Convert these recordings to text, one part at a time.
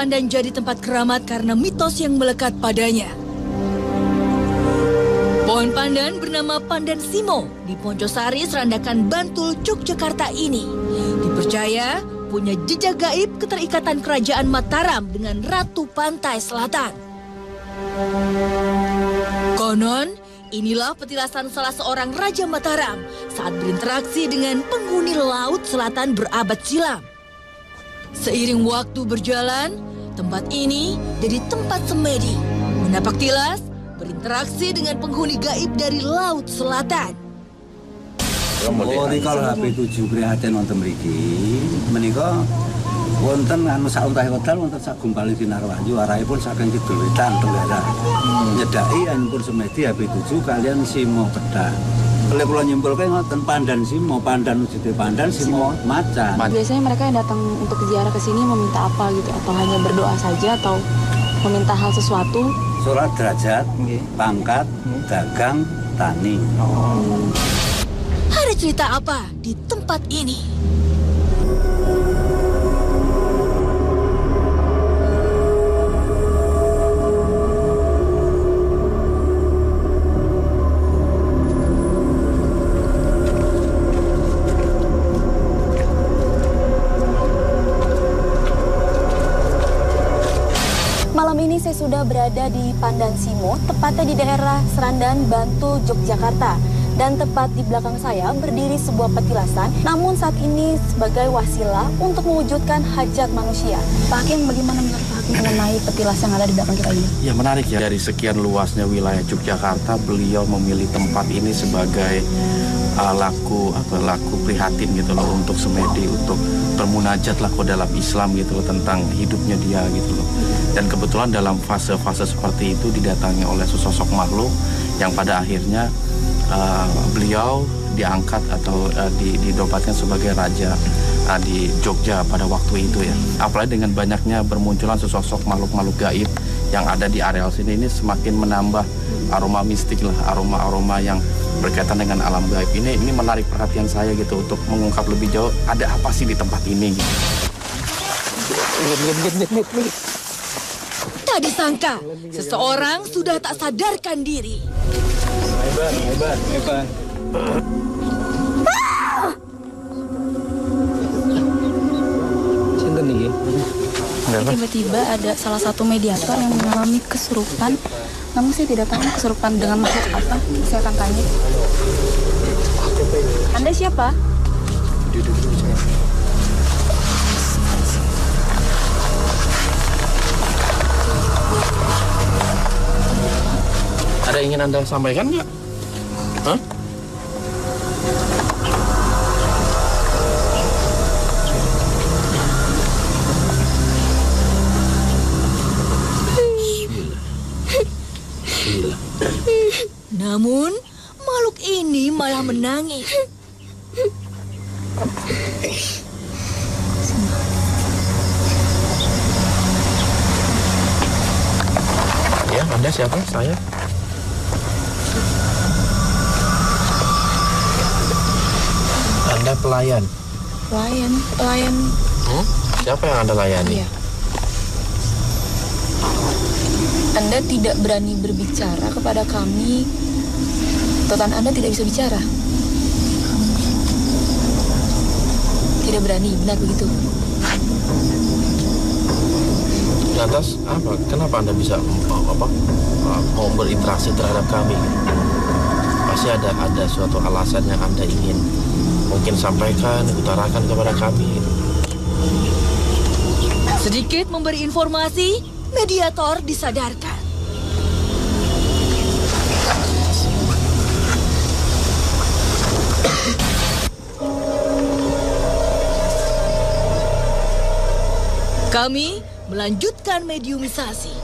pandan jadi tempat keramat karena mitos yang melekat padanya. Pohon pandan bernama Pandan Simo di Poncosari, Serandakan, Bantul, Yogyakarta ini dipercaya punya jejak gaib keterikatan kerajaan Mataram dengan Ratu Pantai Selatan. Konon, inilah petilasan salah seorang Raja Mataram saat berinteraksi dengan penghuni Laut Selatan berabad silam. Seiring waktu berjalan, tempat ini jadi tempat semedi, menapak tilas, berinteraksi dengan penghuni gaib dari Laut Selatan. Oh, kalau HP 7 prihatin wonten mriki menika wonten anu sauntah wedal wonten sagumpal sinar wahyu arahipun saking kidul wetan tenggara. Nyedaki anipun semedi HP 7 kalian Simo pedang. Kalau kula nyimpulke ngoten Pandan Simo, pandan wujude pandan, Simo macan. Biasanya mereka yang datang untuk ziarah ke sini meminta apa gitu, atau hanya berdoa saja atau meminta hal sesuatu? Surat derajat, pangkat, dagang, tani. Ada cerita apa di tempat ini? Malam ini saya sudah berada di Pandan Simo, tepatnya di daerah Serandan, Bantul, Yogyakarta. Dan tepat di belakang saya berdiri sebuah petilasan, namun saat ini sebagai wasilah untuk mewujudkan hajat manusia. Pak Hakim, bagaimana menurut Pak Hakim mengenai petilasan yang ada di belakang kita ini? Ya, menarik ya. Dari sekian luasnya wilayah Yogyakarta, beliau memilih tempat ini sebagai laku prihatin gitu loh, untuk semedi, untuk bermunajat lah dalam Islam gitu loh, tentang hidupnya dia gitu loh. Dan kebetulan dalam fase-fase seperti itu didatangi oleh sesosok makhluk yang pada akhirnya beliau diangkat atau dinobatkan sebagai raja di Jogja pada waktu itu ya. Apalagi dengan banyaknya bermunculan sesosok makhluk-makhluk gaib yang ada di areal sini, ini semakin menambah aroma mistik lah, aroma-aroma yang berkaitan dengan alam gaib. Ini menarik perhatian saya gitu untuk mengungkap lebih jauh ada apa sih di tempat ini gitu. Tak disangka, seseorang sudah tak sadarkan diri. Hebat. Sinten iki? Tiba-tiba ada salah satu mediator yang mengalami kesurupan. Namun saya tidak tahu kesurupan dengan makhluk apa. Saya akan tanya. Anda siapa? Ada yang ingin Anda sampaikan nggak? Hah? Namun, makhluk ini malah menangis. Ya, Anda siapa? Saya. Anda pelayan. Pelayan. Siapa yang Anda layani? Iya. Anda tidak berani berbicara kepada kami. Totan Anda tidak bisa bicara. Tidak berani, benar begitu? Lantas apa? Kenapa Anda bisa mau berinteraksi terhadap kami? Pasti ada suatu alasan yang Anda ingin mungkin sampaikan, utarakan kepada kami. Sedikit memberi informasi, mediator disadarkan. Kami melanjutkan mediumisasi.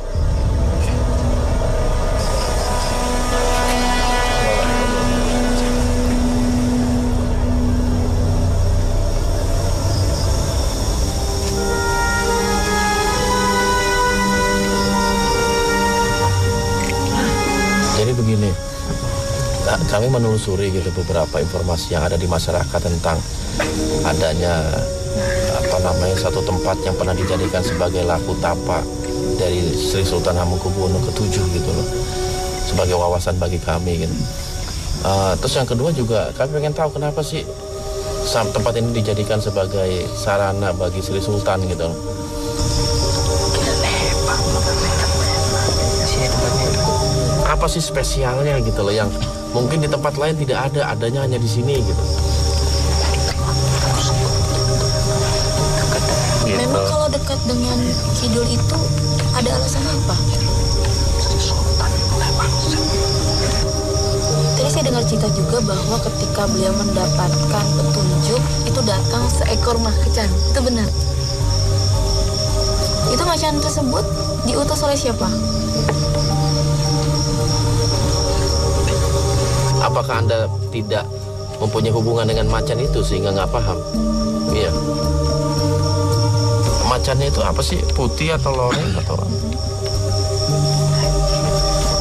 Jadi begini, kami menelusuri gitu beberapa informasi yang ada di masyarakat tentang adanya satu tempat yang pernah dijadikan sebagai laku tapa dari Sri Sultan Hamengkubuwono ke-7 gitu loh, sebagai wawasan bagi kami gitu. Terus yang kedua juga kami pengen tahu kenapa sih tempat ini dijadikan sebagai sarana bagi Sri Sultan gitu loh. Apa sih spesialnya gitu loh yang mungkin di tempat lain tidak ada, adanya hanya di sini gitu. Memang kalau dekat dengan kidul itu ada alasan apa? Tadi saya dengar cerita juga bahwa ketika beliau mendapatkan petunjuk itu datang seekor macan. Itu benar? Itu macan tersebut diutus oleh siapa? Apakah Anda tidak mempunyai hubungan dengan macan itu sehingga nggak paham? Iya. Macannya itu apa sih? Putih atau loreng atau apa?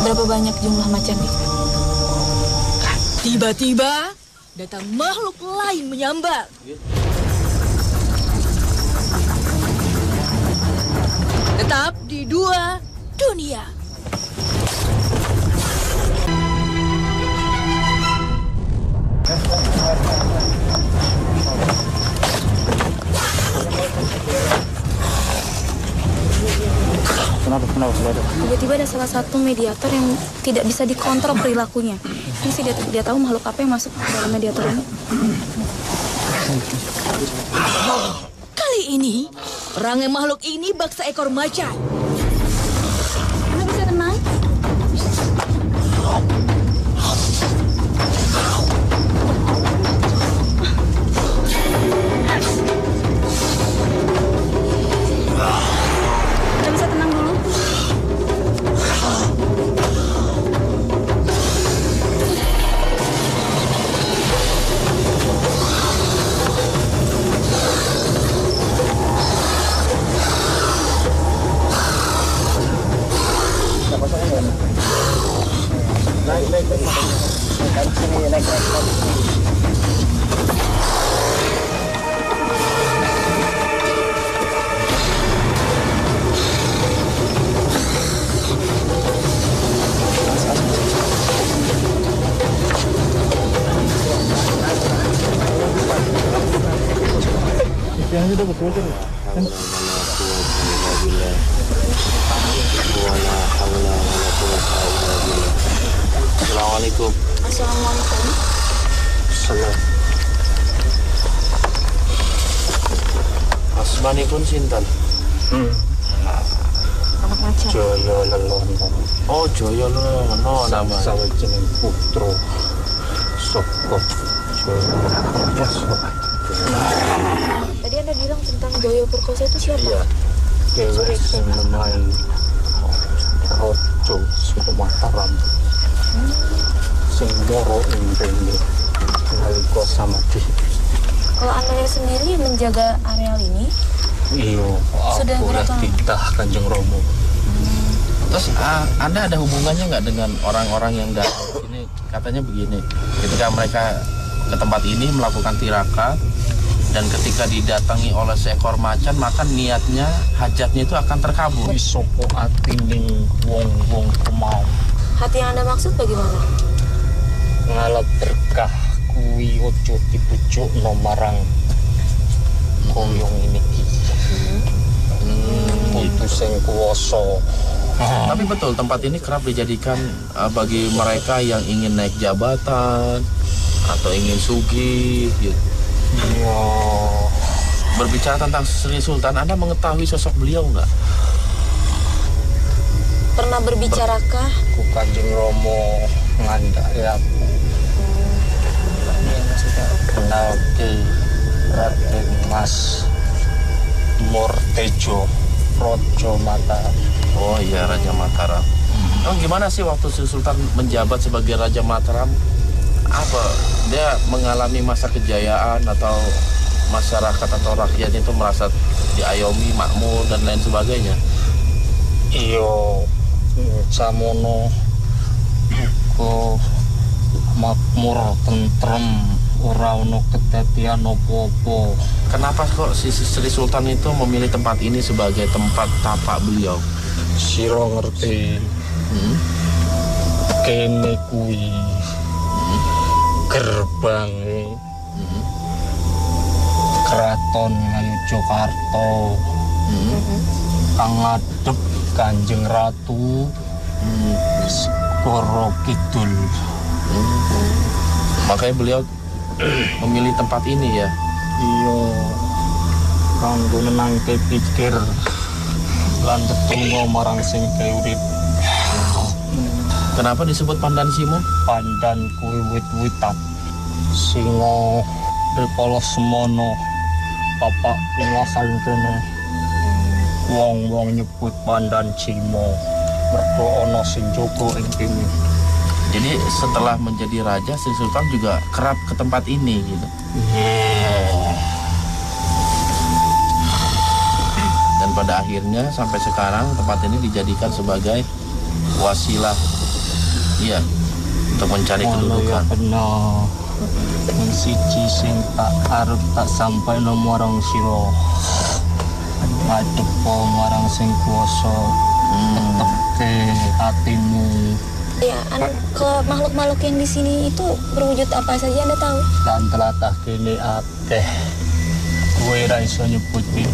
Berapa banyak jumlah macannya? Tiba-tiba datang makhluk lain menyambar. Tetap di Dua Dunia. Kenapa? Tiba-tiba ada salah satu mediator yang tidak bisa dikontrol perilakunya. Ini sih dia tahu makhluk apa yang masuk ke dalam mediator ini. Kali ini, perangai makhluk ini bak seekor macan. Anda bisa tenang? Anda bisa tenang dulu? Assalamualaikum. Assalamualaikum. Asmanipun sinten? Anak macan. Jaya Lelono. Oh, Jaya Lelono nama. Sawijining putra saka Jaya. Tadi Anda bilang tentang Joyo Perkosa itu siapa? Iya. Dheweke sing menawi Raja saka Mataram. Sing moro ing rene nalika samadhi. Kalau Anda sendiri menjaga areal ini, Iya, Sudah aku berapa? titah Kanjeng Romo. Terus Anda ada hubungannya nggak dengan orang-orang yang datang ke sini? Katanya begini, ketika mereka ke tempat ini melakukan tiraka dan ketika didatangi oleh seekor macan, maka niatnya, hajatnya itu akan terkabul. Wis sapa atining wong-wong kemau. hati yang Anda maksud bagaimana? Ngalap berkah kuwi ojo dibujukno marang koyong ini ki. Itu sing kuwasa. Tapi betul, tempat ini kerap dijadikan bagi mereka yang ingin naik jabatan atau ingin sugih gitu. Iya. Berbicara tentang Sri Sultan, Anda mengetahui sosok beliau nggak? Pernah berbicarakah? Ku Kanjeng Romo ngandhaki aku. Kenal ki Raden Mas Mortejo Raja Mataram. Oh iya, Raja Mataram. Gimana sih waktu Sri Sultan menjabat sebagai Raja Mataram? Apa dia mengalami masa kejayaan atau masyarakat atau rakyat itu merasa diayomi, makmur dan lain sebagainya? Iya, samono uga makmur tentrem ora ono kedadian opo-opo. Kenapa kok si Sri Sultan itu memilih tempat ini sebagai tempat tapak beliau? Sira ngerti. Kene kuwi gerbange Keraton Ngayogyakarta. Kang ngadhep Kanjeng Ratu Segara Kidul. Makanya beliau memilih tempat ini ya. Iya, kanggo nenangke pikir lan tetungga marang sing urip. Kenapa disebut Pandan Simo? Pandan kuwi wit-witan. Singa rikala semono bapak penguasaan kene. Wong-wong nyebut Pandan Simo mergo ana sing jaga ing kene. Jadi setelah menjadi raja, Sri Sultan juga kerap ke tempat ini gitu. Dan pada akhirnya sampai sekarang tempat ini dijadikan sebagai wasilah, iya, untuk mencari kedudukan. Benar. Yang siji sing tak arep tak sampai marang sira. Ngadep marang sing kuwasa. Tetepke hatimu. Ya, ke makhluk-makhluk yang di sini itu berwujud apa saja Anda tahu? Dan telatah kene akeh. Kowe ra iso nyebuti.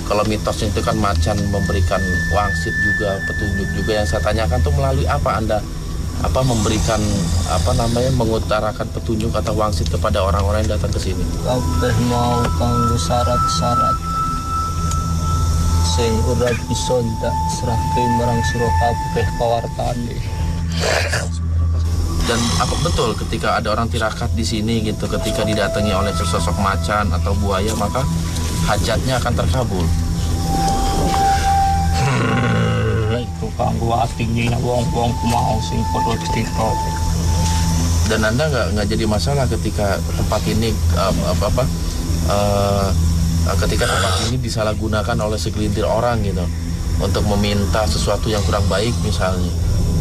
Kalau mitos itu kan macan memberikan wangsit juga, petunjuk juga. Yang saya tanyakan tuh melalui apa Anda memberikan mengutarakan petunjuk atau wangsit kepada orang-orang yang datang ke sini? Kabeh mau kanggo syarat-syarat sing ora bisa ndak serahke marang sira kabeh pawartane. Dan apa betul ketika ada orang tirakat di sini gitu, ketika didatangi oleh sesosok macan atau buaya maka hajatnya akan terkabul? Itu kanggo atinge wong-wong mau sing padha cerita. Dan Anda nggak jadi masalah ketika tempat ini ketika tempat ini disalahgunakan oleh segelintir orang gitu untuk meminta sesuatu yang kurang baik misalnya.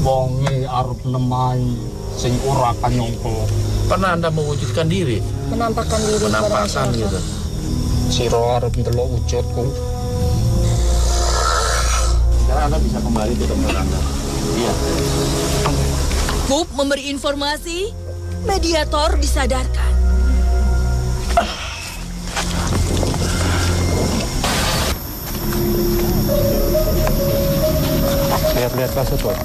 Wonge arep nemani sing ora kanyangka. Pernah Anda mewujudkan diri? Menampakkan diri kepada Menampakkan masyarakat. gitu. Sira arep ndelok wujudku. Sekarang Anda bisa kembali ke tempat Anda. Iya. Kup memberi informasi, mediator disadarkan. Lihat kasut, Pak.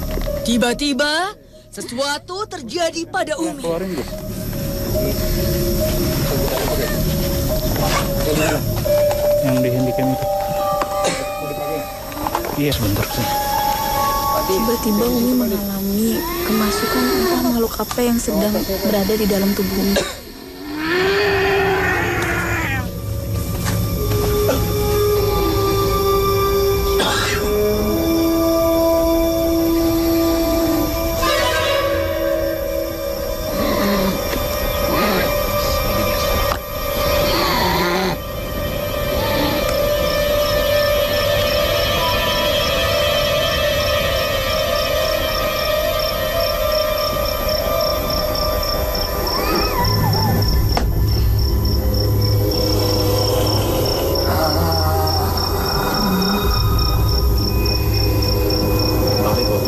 Tiba-tiba, sesuatu terjadi pada Umi. Yang di handycam itu. Iya, sebentar sih. Tiba-tiba Umi mengalami kemasukan entah makhluk apa yang sedang berada di dalam tubuh Umi.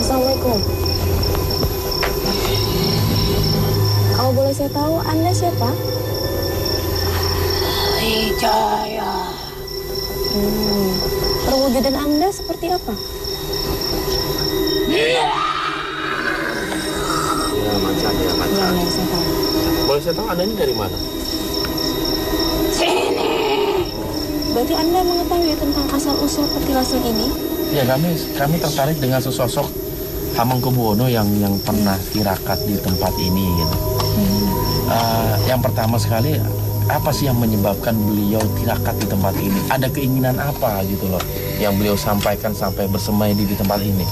Assalamualaikum. Kalau boleh saya tahu, Anda siapa? Wijaya. Perwujudan Anda seperti apa? Iya macan. Ya, saya tahu. Boleh saya tahu Anda ini dari mana? Sini. Berarti Anda mengetahui tentang asal-usul petilasan ini? Ya kami tertarik dengan sesosok Hamengkubuwono yang pernah tirakat di tempat ini gitu. Yang pertama sekali, apa sih yang menyebabkan beliau tirakat di tempat ini? Ada keinginan apa gitu loh yang beliau sampaikan sampai bersemedi di tempat ini?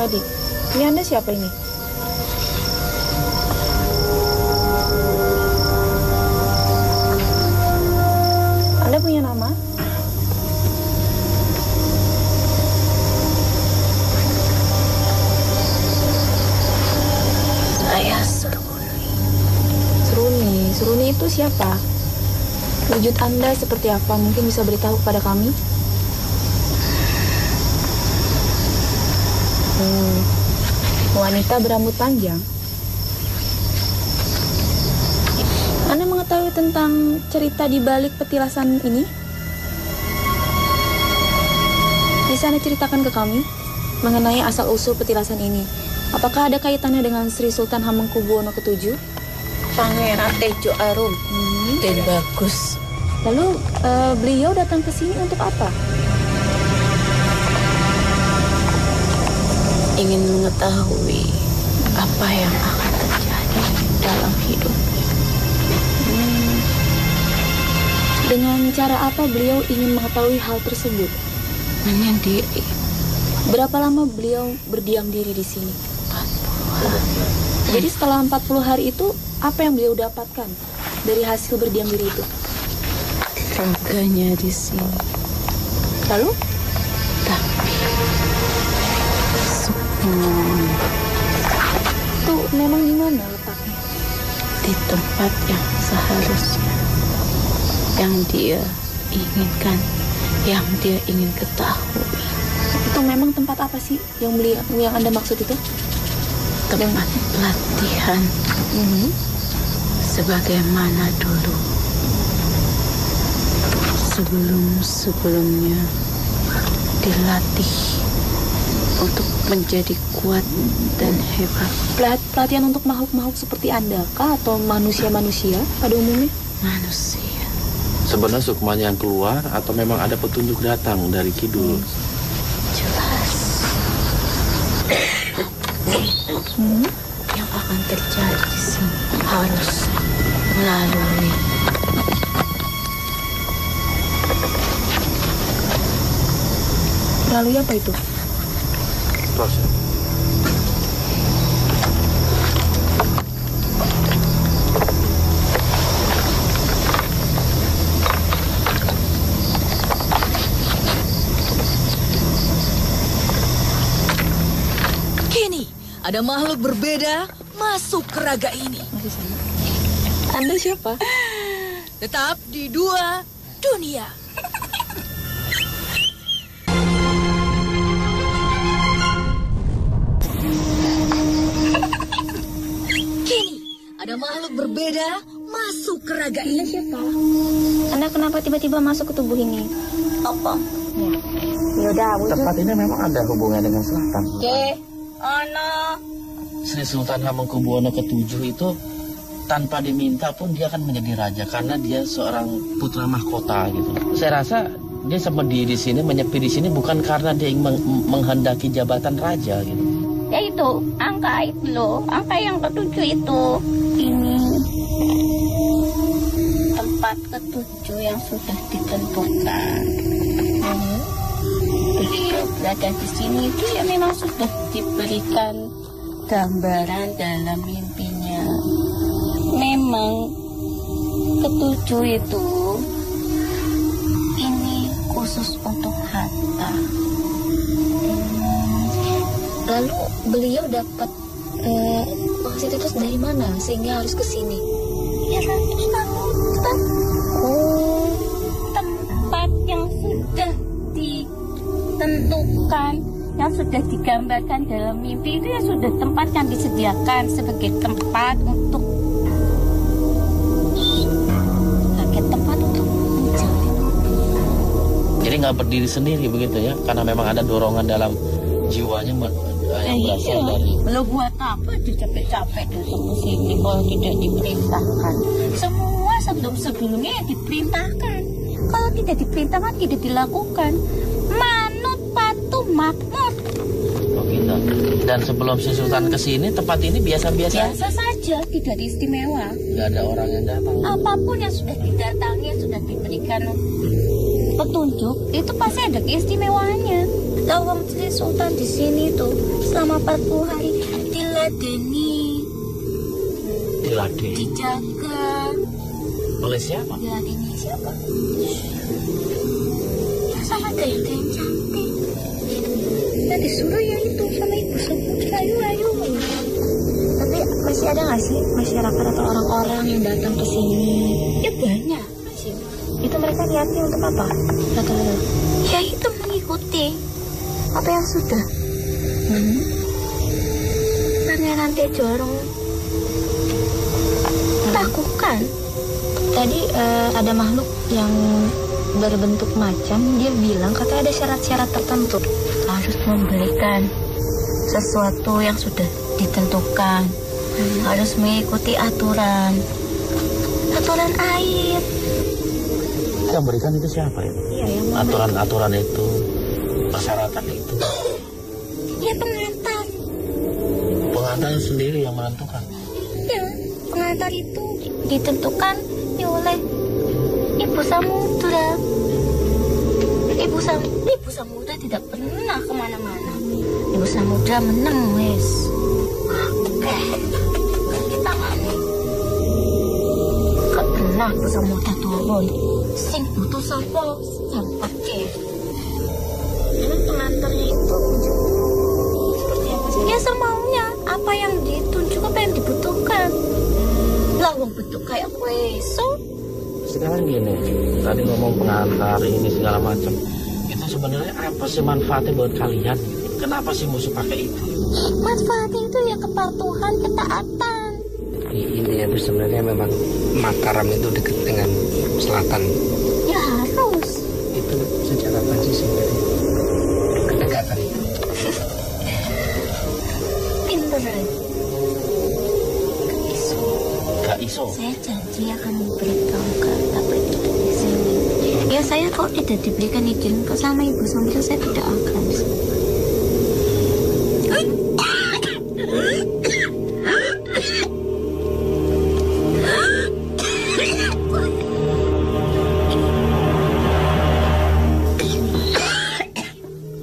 tadi. Ini Anda siapa ini? Anda punya nama? Saya Seruni. Seruni itu siapa? Wujud Anda seperti apa? Mungkin bisa beritahu kepada kami? Wanita berambut panjang. Anda mengetahui tentang cerita di balik petilasan ini? Bisa Anda ceritakan ke kami mengenai asal-usul petilasan ini? Apakah ada kaitannya dengan Sri Sultan Hamengkubuwono ke-7? Pangeran Tejo Arum dan Bagus. Lalu beliau datang ke sini untuk apa? Ingin mengetahui apa yang akan terjadi dalam hidupnya. Dengan cara apa beliau ingin mengetahui hal tersebut? Menyendiri. Berapa lama beliau berdiam diri di sini? 40 hari. Jadi setelah 40 hari itu, apa yang beliau dapatkan dari hasil berdiam diri itu? Raganya di sini. Lalu? Tapi Sukmon Itu memang di mana letaknya? di tempat yang seharusnya, yang dia inginkan, yang dia ingin ketahui. Itu memang tempat apa sih yang Anda maksud itu? Tempat pelatihan sebagaimana dulu sebelumnya dilatih untuk menjadi kuat dan hebat. Pelatihan untuk makhluk-makhluk seperti Anda kah? Atau manusia-manusia pada umumnya? Manusia. Sebenarnya Sukmanya yang keluar atau memang ada petunjuk datang dari Kidul? Jelas. Yang akan terjadi di sini harus melalui apa itu? Proses. Kini ada makhluk berbeda masuk ke raga ini. Anda siapa? Tetap di Dua Dunia. Kini ada makhluk berbeda masuk ke raga Anda ini. siapa? Anda kenapa tiba-tiba masuk ke tubuh ini? apa? Ya udah, Tempat ini memang ada hubungannya dengan selatan. Sri Sultan Hamengkubuwono ke-7 itu tanpa diminta pun dia akan menjadi raja karena dia seorang putra mahkota gitu. Saya rasa dia semedi di sini, menyepi di sini bukan karena dia ingin menghendaki jabatan raja gitu. Ya itu, angka itu loh, angka yang ke-7 itu. Ini tempat ke-7 yang sudah ditentukan. Beliau berada di sini itu ya memang sudah diberikan gambaran dalam mimpinya. Memang ke-7 itu ini khusus untuk harta. Lalu beliau dapat maksud itu dari mana sehingga harus ke sini? Ya ratusan tempat yang sudah ditentukan, yang sudah digambarkan dalam mimpi itu ya sudah tempat yang disediakan sebagai tempat untuk menjalin. Jadi nggak berdiri sendiri begitu ya, karena memang ada dorongan dalam jiwanya yang berasal dari. Belum buat apa capek-capek datang ke sini kalau tidak diperintahkan. Semua sebelum-sebelumnya ya diperintahkan. Kalau tidak diperintahkan tidak dilakukan. Manut patuh makmur. Oh gitu. Dan sebelum Sri Sultan ke sini, tempat ini biasa-biasa. Biasa saja, tidak istimewa. Nggak ada orang yang datang. Apapun yang sudah didatangi, yang sudah diberikan petunjuk, itu pasti ada keistimewaannya. Lawang Sri Sultan di sini tuh selama 40 hari diladeni, dijaga. Oleh siapa? Diladeni siapa? Ya sama dayang-dayang cantik. Kita disuruh ya itu sama ibu Samudra, ayo. Tapi masih ada nggak sih masyarakat atau orang-orang yang datang ke sini? Ya banyak masih. Itu mereka niatnya untuk apa? Rata-rata. Ya itu mengikuti apa yang sudah. Karena nanti jorong lakukan. Tadi ada makhluk yang berbentuk macan, dia bilang katanya ada syarat-syarat tertentu. Harus memberikan sesuatu yang sudah ditentukan. Harus mengikuti aturan air. Yang berikan itu siapa ya? Iya, yang aturan itu, persyaratan itu. Ya pengantar. Pengantar sendiri yang menentukan. Ya, pengantar itu ditentukan ya oleh Ibu Samudra. Ibu Samudra tidak pernah kemana-mana. Ibu Samudra menang, wes. Oke, kita ngani. Gak pernah Ibu Samudra turun. Sing butuh sopo oke. Ini pengantarnya itu seperti apa sih? Ya semaunya, apa yang ditunjuk, apa yang dibutuhkan. Lah wong bentuk kayak kue so. Sekarang gini, tadi ngomong pengantar ini segala macam. Itu sebenarnya apa sih manfaatnya buat kalian? Kenapa sih musuh pakai itu? Manfaatnya itu ya kepatuhan, ketaatan. Ini ya sebenarnya memang Mataram itu dekat dengan selatan. Ya harus. Itu secara apa sih sebenarnya kedekatan itu? Pinter. Kak Iso. Saya janji akan memberitahu apa itu di sini. Ya saya kok tidak diberikan izin ke sama Ibu Samudra, saya tidak akan.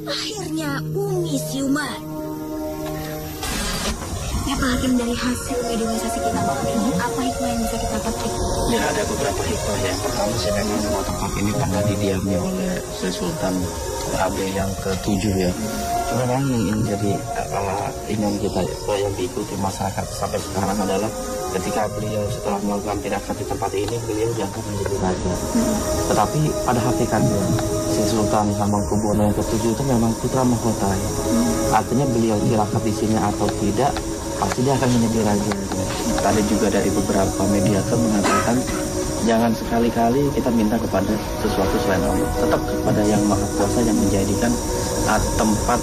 Akhirnya Umi siuman. Ya Pak Hakim, dari hasil mediasi kita Pak Hakim, apa hikmah yang bisa kita petik? Ya ada beberapa hikmah. Yang pertama sih memang bahwa tempat ini pernah didiami oleh Sri Sultan Abe yang ke-7 ya. Memang yang jadi ingin kita yang diikuti masyarakat sampai sekarang adalah ketika beliau setelah melakukan tindakan di tempat ini, beliau diangkat menjadi raja. Tetapi pada hakikatnya Sri Sultan Hamengkubuwono yang ke-7 itu memang putra mahkota ya. Artinya beliau tirakat di sini atau tidak, pasti dia akan menjadi raja. Tadi juga dari beberapa mediator mengatakan jangan sekali-kali kita minta kepada sesuatu selain Allah. Tetap kepada yang maha kuasa yang menjadikan tempat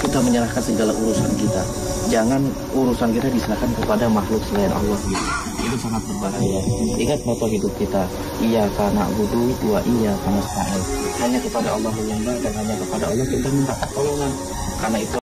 kita menyerahkan segala urusan kita. Jangan urusan kita diserahkan kepada makhluk selain Allah. Itu sangat berbahaya. Ingat moto hidup kita, iyyaka na'budu wa iyyaka nasta'in. Hanya kepada Allah menyembah dan hanya kepada Allah kita minta pertolongan. Karena itu